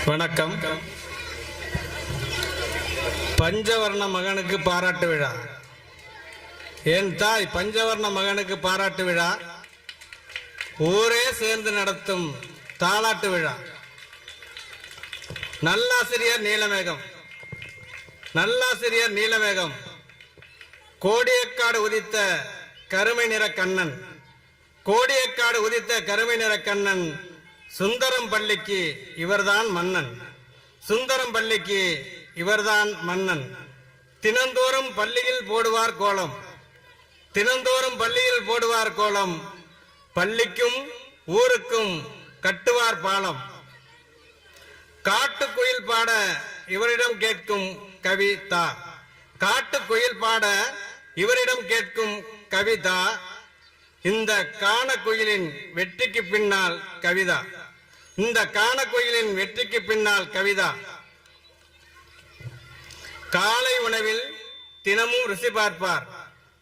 வணக்கம். பஞ்சவர்ண மகனுக்கு பாராட்டு விழா. என் தாய் பஞ்சவர்ண மகனுக்கு பாராட்டு விழா ஊரே சேர்ந்து நடத்தும் தாலாட்டு விழா. நல்லாசிரியர் நீலமேகம். நல்லாசிரியர் நீலமேகம் கோடியக்காடு உதித்த கருமை நிற கண்ணன். கோடியக்காடு உதித்த கருமை நிற கண்ணன். சுந்தரம் பள்ளிக்கு இவர்தான் மன்னன். சுந்தரம் பள்ளிக்கு இவர்தான் மன்னன். தினந்தோறும் பள்ளியில் போடுவார் கோலம். தினந்தோறும் பள்ளியில் போடுவார் கோலம். பள்ளிக்கும் ஊருக்கும் கட்டுவார் பாலம். காட்டுக்குயில் பாட இவரிடம் கேட்கும் கவிதா. காட்டுக்குயில் பாட இவரிடம் கேட்கும் கவிதா. இந்த காணக்குயிலின் வெற்றிக்கு பின்னால் கவிதா. இந்த காணக்குயிலின் வெற்றிக்கு பின்னால் கவிதா. காலை உணவில் தினமும் ருசி பார்ப்பார்.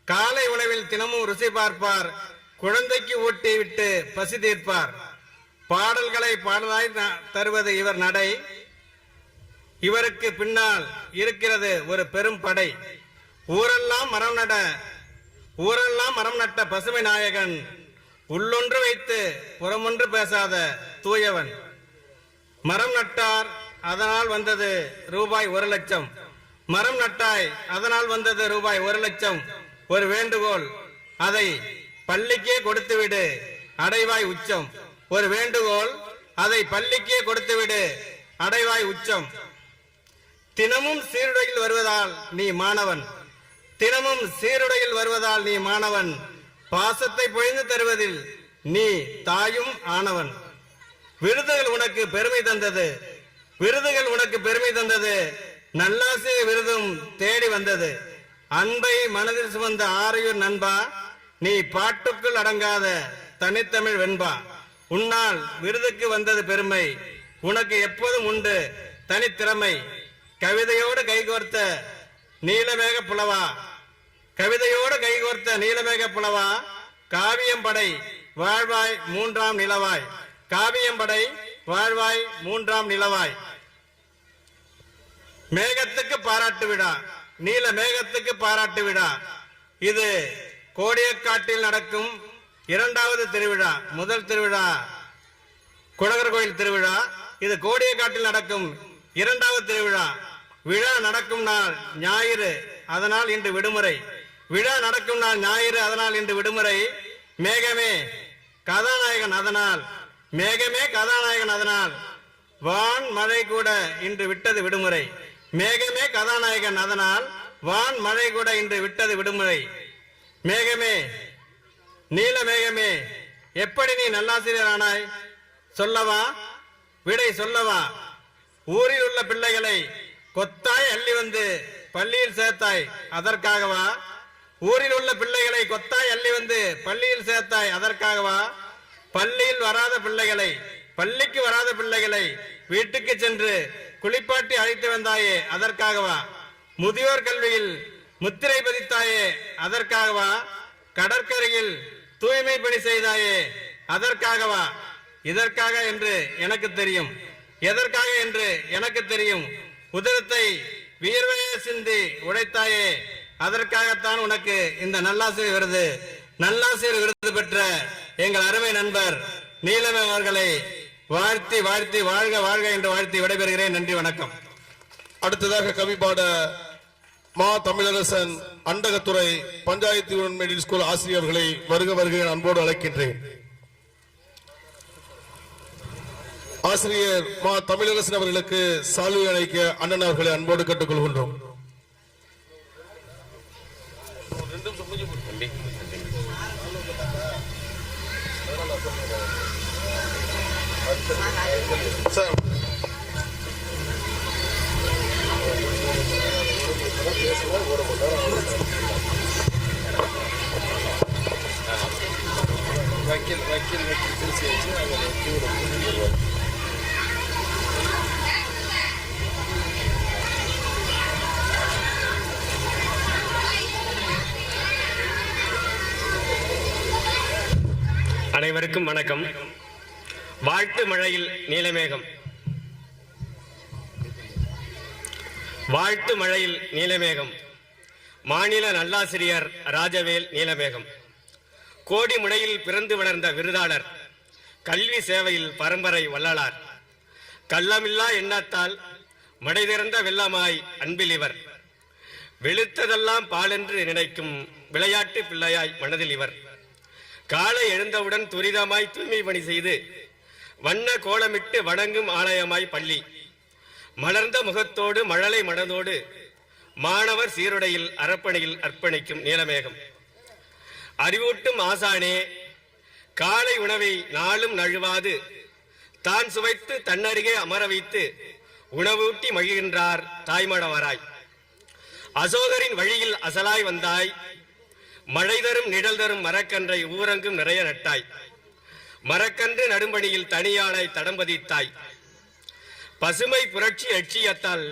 காலை உணவில் தினமும் ருசி பார்ப்பார். குழந்தைக்கு ஊட்டி விட்டு பசி தீர்ப்பார். பாடல்களை பாடலாய் தருவது இவர் நடை. இவருக்கு பின்னால் இருக்கிறது ஒரு பெரும் படை. ஊரெல்லாம் மரம் நட ஊரெல்லாம் மரம் நட்ட பசுமை நாயகன். உள்ளொன்று வைத்து புறமொன்று பேசாத தூயவன். மரம் நட்டார், அதனால் வந்தது ரூபாய் 1,00,000. மரம் நட்டாய், அதனால் வந்தது ரூபாய் 1,00,000. ஒரு வேண்டுகோள், அதை பள்ளிக்கே கொடுத்துவிடு, அடைவாய் உச்சம். ஒரு வேண்டுகோள், அதை பள்ளிக்கே கொடுத்துவிடு, அடைவாய் உச்சம். தினமும் சீருடையில் வருவதால் நீ மாணவன். தினமும் சீருடையில் வருவதால் நீ மாணவன். பாசத்தை பொழிந்து தருவதில் நீ தாயும் ஆனவன். விருதுகள் உனக்கு பெருமை தந்தது. விருதுகள் உனக்கு பெருமை தந்தது. நல்லாசிரியர் விருதும் தேடி வந்தது. அன்பை மனதில் சுமந்த ஆரையூர் நண்பா, நீ பாட்டுக்குள் அடங்காத தனித்தமிழ் வெண்பா. உன்னால் விருதுக்கு வந்தது பெருமை. உனக்கு எப்போதும் உண்டு தனித்திறமை. கவிதையோடு கைகோர்த்த நீலமேக புலவா. கவிதையோடு கைகோர்த்த நீலமேக புலவா. காவியம்படை வாழ்வாய் 3ஆம் நிலவாய். காவியம்படை வாழ்வாய் 3ஆம் நிலவாய். மேகத்துக்கு பாராட்டு விழா. நீல மேகத்துக்கு பாராட்டு விழா. இது கோடியக்காட்டில் நடக்கும் 2வது திருவிழா. முதல் திருவிழா குடகர் கோயில் திருவிழா. இது கோடியக்காட்டில் நடக்கும் 2வது திருவிழா. விழா நடக்கும் நாள் ஞாயிறு, அதனால் இன்று விடுமுறை. விழா நடக்கும் நாள் ஞாயிறு, அதனால் இன்று விடுமுறை. மேகமே கதாநாயகன், அதனால் மேகமே கதாநாயகன், அதனால் வான் மழை கூட இன்று விட்டது விடுமுறை. மேகமே கதாநாயகன், அதனால் வான் மழை கூட இன்று விட்டது விடுமுறை. மேகமே நீல மேகமே, எப்படி நீ நல்லாசிரியர் ஆனாய் சொல்லவா? விடை சொல்லவா? ஊரில் உள்ள பிள்ளைகளை கொத்தாய் அள்ளி வந்து பள்ளியில் சேர்த்தாய், அதற்காகவா? ஊரில் உள்ள பிள்ளைகளை கொத்தாய் அள்ளி வந்து பள்ளியில் சேர்த்தாய், அதற்காகவா? பள்ளியில் வராத பிள்ளைகளை, பள்ளிக்கு வராத பிள்ளைகளை வீட்டுக்கு சென்று குளிப்பாட்டி அழைத்து வந்தாயே, அதற்காகவா? முதியோர் கல்வியில் முத்திரை பதித்தாயே, அதற்காகவா? கடற்கரையில் தூய்மை பணி செய்தாயே, அதற்காகவா? இதற்காக என்று எனக்கு தெரியும். எதற்காக என்று எனக்கு தெரியும். உதிரத்தை வியர்வையை சிந்தி உழைத்தாயே, அதற்காகத்தான் உனக்கு இந்த நல்லாசிரியர் விருது. நல்லாசிரியர் விருது பெற்ற எங்கள் அருமை நண்பர் நீலமேகம் அவர்களை வாழ்த்தி வாழ்த்தி வாழ்க வாழ்க என்று வாழ்த்தி விடைபெறுகிறேன். நன்றி, வணக்கம். அடுத்ததாக கவி பாட மா Tamilarasan Andakathurai panchayat union middle school ஆசிரியர்களை வருக வருக அன்போடு அழைக்கின்றேன். ஆசிரியர் மா தமிழரசன் அவர்களுக்கு சால்வை அழைக்க அண்ணன் அவர்களை அன்போடு கேட்டுக்கொள்கின்றோம். வக்கீல் திருச்சி வச்சு அனைவருக்கும் வணக்கம். வாழ்த்து மழையில் நீலமேகம். வாழ்த்து மழையில் நீலமேகம். மாநில நல்லாசிரியர் ராஜவேல் நீலமேகம். கோடி முனையில் பிறந்து வளர்ந்த விருதாளர், கல்வி சேவையில் பரம்பரை வள்ளலார், கள்ளமில்லா எண்ணத்தால் மடை திறந்த வெள்ளமாய் அன்பில் இவர், வெளுத்ததெல்லாம் பாலென்று நினைக்கும் விளையாட்டு பிள்ளையாய் மனதில் இவர், காலை எழுந்தவுடன் துரிதமாய் தூய்மை பணி செய்து வண்ண கோலமிட்டு வணங்கும் ஆலயமாய் பள்ளி, மலர்ந்த முகத்தோடு மழலை மனதோடு மாணவர் சீருடையில் அறப்பணியில் அர்ப்பணிக்கும் நீலமேகம். அறிவூட்டும் ஆசானே, காலை உணவை நாளும் நழுவாது தான் சுவைத்து தன்னருகே அமர வைத்து உணவூட்டி மகிழ்கின்றார் தாய்மடவராய். அசோகரின் வழியில் அசலாய் வந்தாய், மழை தரும் நிழல் தரும் மரக்கன்றை ஊரங்கும் நிறைய நட்டாய், மரக்கன்று நடும்பணியில் தனியாளாய் தடம்பதித்தாய், பசுமை புரட்சி லட்சியத்தால்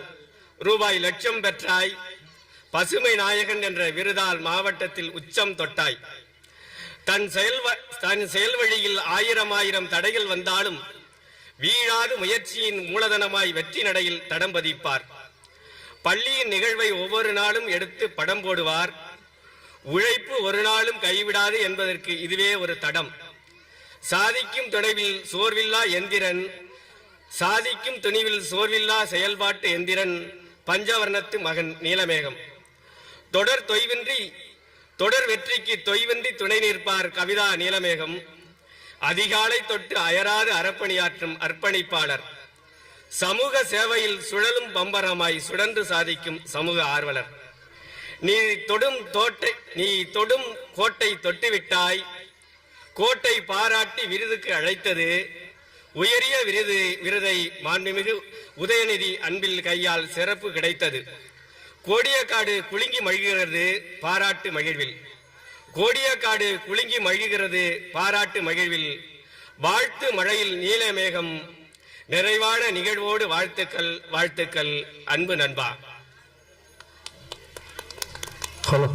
ரூபாய் லட்சம் பெற்றாய், பசுமை நாயகன் என்ற விருதால் மாவட்டத்தில் உச்சம் தொட்டாய். தன் செயல் வழியில் ஆயிரம் ஆயிரம் தடைகள் வந்தாலும் வீழாது முயற்சியின் மூலதனமாய் வெற்றி நடையில் தடம் பதிப்பார். பள்ளியின் நிகழ்வை ஒவ்வொரு நாளும் எடுத்து படம் போடுவார். உழைப்பு ஒரு நாளும் கைவிடாது என்பதற்கு இதுவே ஒரு தடம். சாதிக்கும் துணைவில் சோர்வில்லா எந்திரன், சாதிக்கும் துணிவில் சோர்வில்லா செயல்பாட்டு எந்திரன் பஞ்சவர்ணத்து மகன் நீலமேகம். தொடர் வெற்றிக்கு தொய்வின்றி துணை நிற்பார் கவிதா நீலமேகம். அதிகாலை தொட்டு அயராது அறப்பணியாற்றும் அர்ப்பணிப்பாளர், சமூக சேவையில் சுழலும் பம்பரமாய் சுழன்று சாதிக்கும் சமூக ஆர்வலர். நீ தொடும் கோட்டை தொட்டுவிட்டாய், கோட்டை பாராட்டி விருதுக்கு அழைத்தது உயரிய விருதை மாண்புமிகு உதயநிதி அன்பில் கையால் சிறப்பு கிடைத்தது. கோடியக்காடு குலுங்கி மகிழ்கிறது பாராட்டு மகிழ்வில், கோடியக்காடு குலுங்கி மகிழ்கிறது பாராட்டு மகிழ்வில். வாழ்த்து மழையில் நீலமேகம், நிறைவான நிகழ்வோடு வாழ்த்துக்கள் வாழ்த்துக்கள் அன்பு நண்பா. ஹலோ.